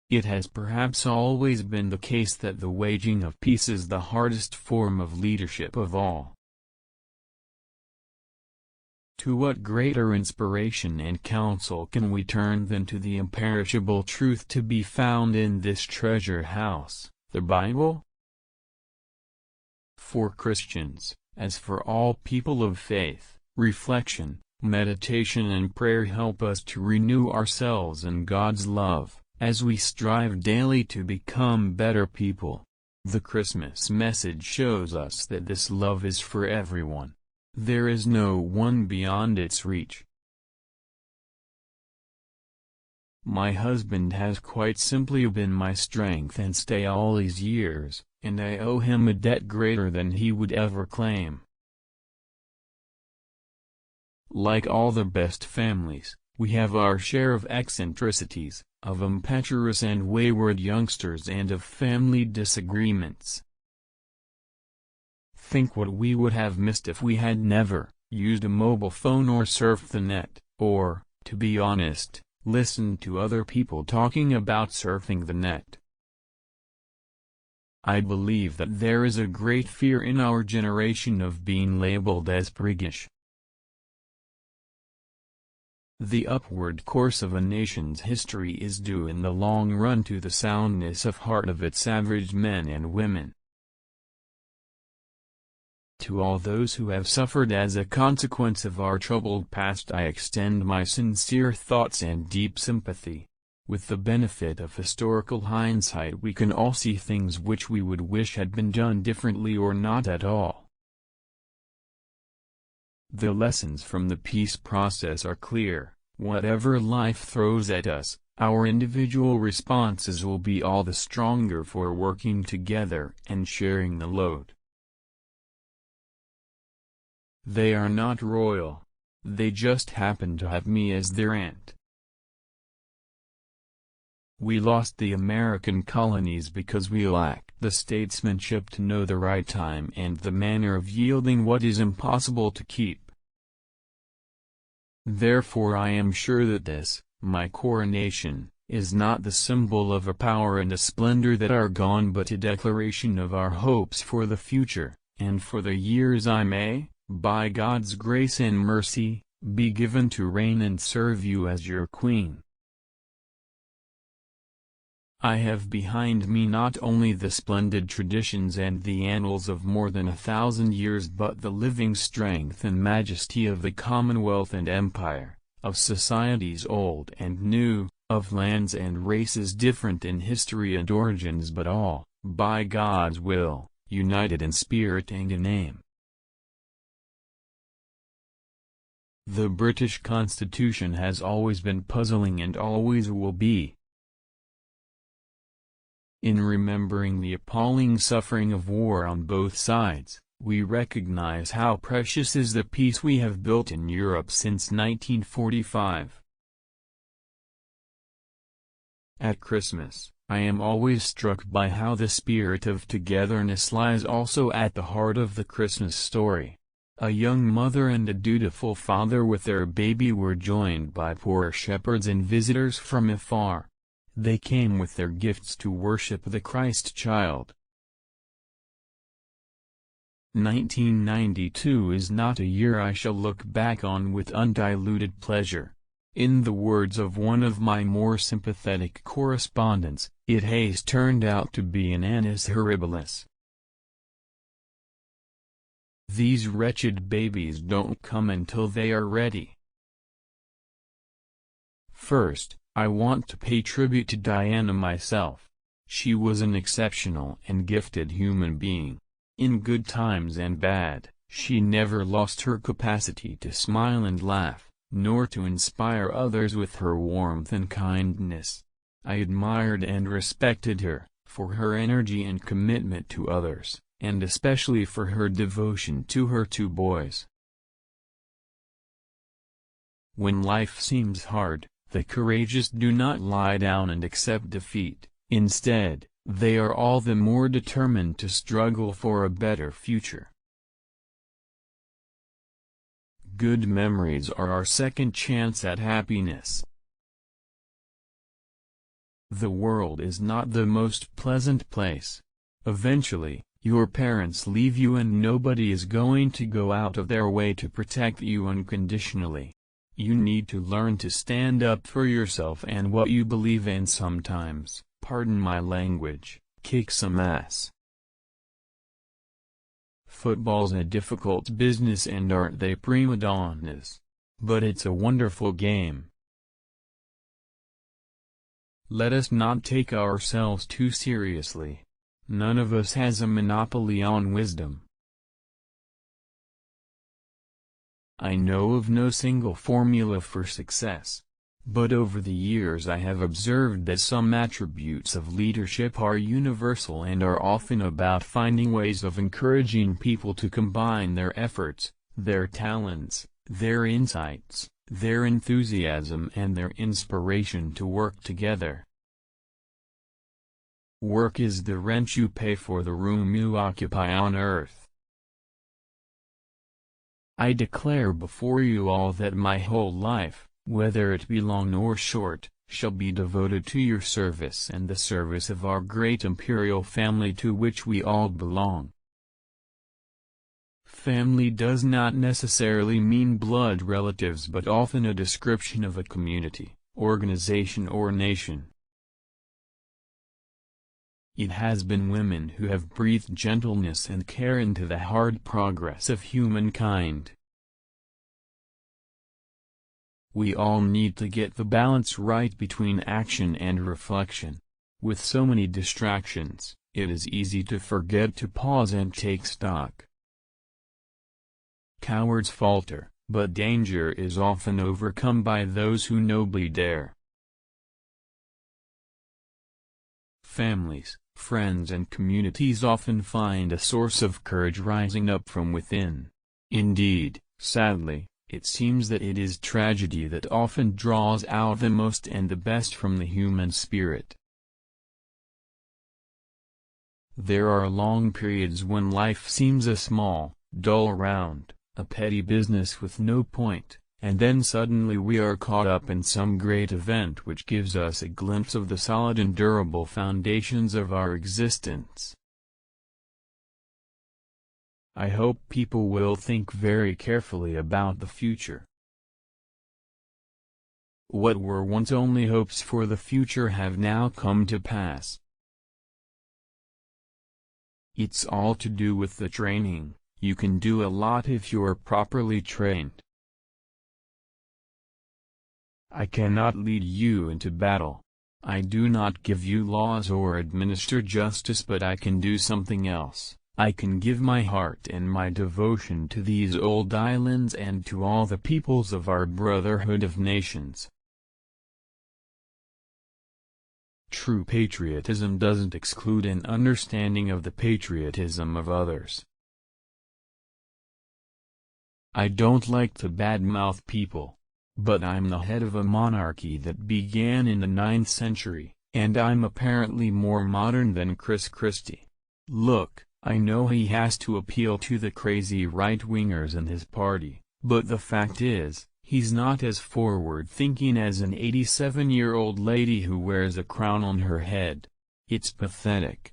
It has perhaps always been the case that the waging of peace is the hardest form of leadership of all. To what greater inspiration and counsel can we turn than to the imperishable truth to be found in this treasure house, the Bible? For Christians, as for all people of faith, reflection, meditation and prayer help us to renew ourselves in God's love, as we strive daily to become better people. The Christmas message shows us that this love is for everyone. There is no one beyond its reach. My husband has quite simply been my strength and stay all these years, and I owe him a debt greater than he would ever claim. Like all the best families, we have our share of eccentricities, of impetuous and wayward youngsters and of family disagreements. Think what we would have missed if we had never used a mobile phone or surfed the net, or, to be honest, listened to other people talking about surfing the net. I believe that there is a great fear in our generation of being labeled as priggish. The upward course of a nation's history is due in the long run to the soundness of heart of its average men and women. To all those who have suffered as a consequence of our troubled past I extend my sincere thoughts and deep sympathy. With the benefit of historical hindsight we can all see things which we would wish had been done differently or not at all. The lessons from the peace process are clear. Whatever life throws at us, our individual responses will be all the stronger for working together and sharing the load. They are not royal. They just happen to have me as their aunt. We lost the American colonies because we lacked the statesmanship to know the right time and the manner of yielding what is impossible to keep. Therefore I am sure that this, my coronation, is not the symbol of a power and a splendor that are gone but a declaration of our hopes for the future, and for the years I may, by God's grace and mercy, be given to reign and serve you as your queen. I have behind me not only the splendid traditions and the annals of more than 1,000 years but the living strength and majesty of the Commonwealth and Empire, of societies old and new, of lands and races different in history and origins but all, by God's will, united in spirit and in aim. The British Constitution has always been puzzling and always will be. In remembering the appalling suffering of war on both sides, we recognize how precious is the peace we have built in Europe since 1945. At Christmas, I am always struck by how the spirit of togetherness lies also at the heart of the Christmas story. A young mother and a dutiful father with their baby were joined by poor shepherds and visitors from afar. They came with their gifts to worship the Christ child. 1992 is not a year I shall look back on with undiluted pleasure. In the words of one of my more sympathetic correspondents, it has turned out to be an annus horribilis. These wretched babies don't come until they are ready. First, I want to pay tribute to Diana myself. She was an exceptional and gifted human being. In good times and bad, she never lost her capacity to smile and laugh, nor to inspire others with her warmth and kindness. I admired and respected her, for her energy and commitment to others, and especially for her devotion to her two boys. When life seems hard, the courageous do not lie down and accept defeat. Instead, they are all the more determined to struggle for a better future. Good memories are our second chance at happiness. The world is not the most pleasant place. Eventually, your parents leave you and nobody is going to go out of their way to protect you unconditionally. You need to learn to stand up for yourself and what you believe in sometimes, pardon my language, kick some ass. Football's a difficult business and aren't they prima donnas? But it's a wonderful game. Let us not take ourselves too seriously. None of us has a monopoly on wisdom. I know of no single formula for success. But over the years I have observed that some attributes of leadership are universal and are often about finding ways of encouraging people to combine their efforts, their talents, their insights, their enthusiasm and their inspiration to work together. Work is the rent you pay for the room you occupy on earth. I declare before you all that my whole life, whether it be long or short, shall be devoted to your service and the service of our great imperial family to which we all belong. Family does not necessarily mean blood relatives but often a description of a community, organization or nation. It has been women who have breathed gentleness and care into the hard progress of humankind. We all need to get the balance right between action and reflection. With so many distractions, it is easy to forget to pause and take stock. Cowards falter, but danger is often overcome by those who nobly dare. Families, friends and communities often find a source of courage rising up from within. Indeed, sadly, it seems that it is tragedy that often draws out the most and the best from the human spirit. There are long periods when life seems a small, dull round, a petty business with no point, and then suddenly we are caught up in some great event which gives us a glimpse of the solid and durable foundations of our existence. I hope people will think very carefully about the future. What were once only hopes for the future have now come to pass. It's all to do with the training. You can do a lot if you're properly trained. I cannot lead you into battle. I do not give you laws or administer justice, but I can do something else. I can give my heart and my devotion to these old islands and to all the peoples of our brotherhood of nations. True patriotism doesn't exclude an understanding of the patriotism of others. I don't like to badmouth people, but I'm the head of a monarchy that began in the 9th century, and I'm apparently more modern than Chris Christie. Look, I know he has to appeal to the crazy right-wingers in his party, but the fact is, he's not as forward-thinking as an 87-year-old lady who wears a crown on her head. It's pathetic.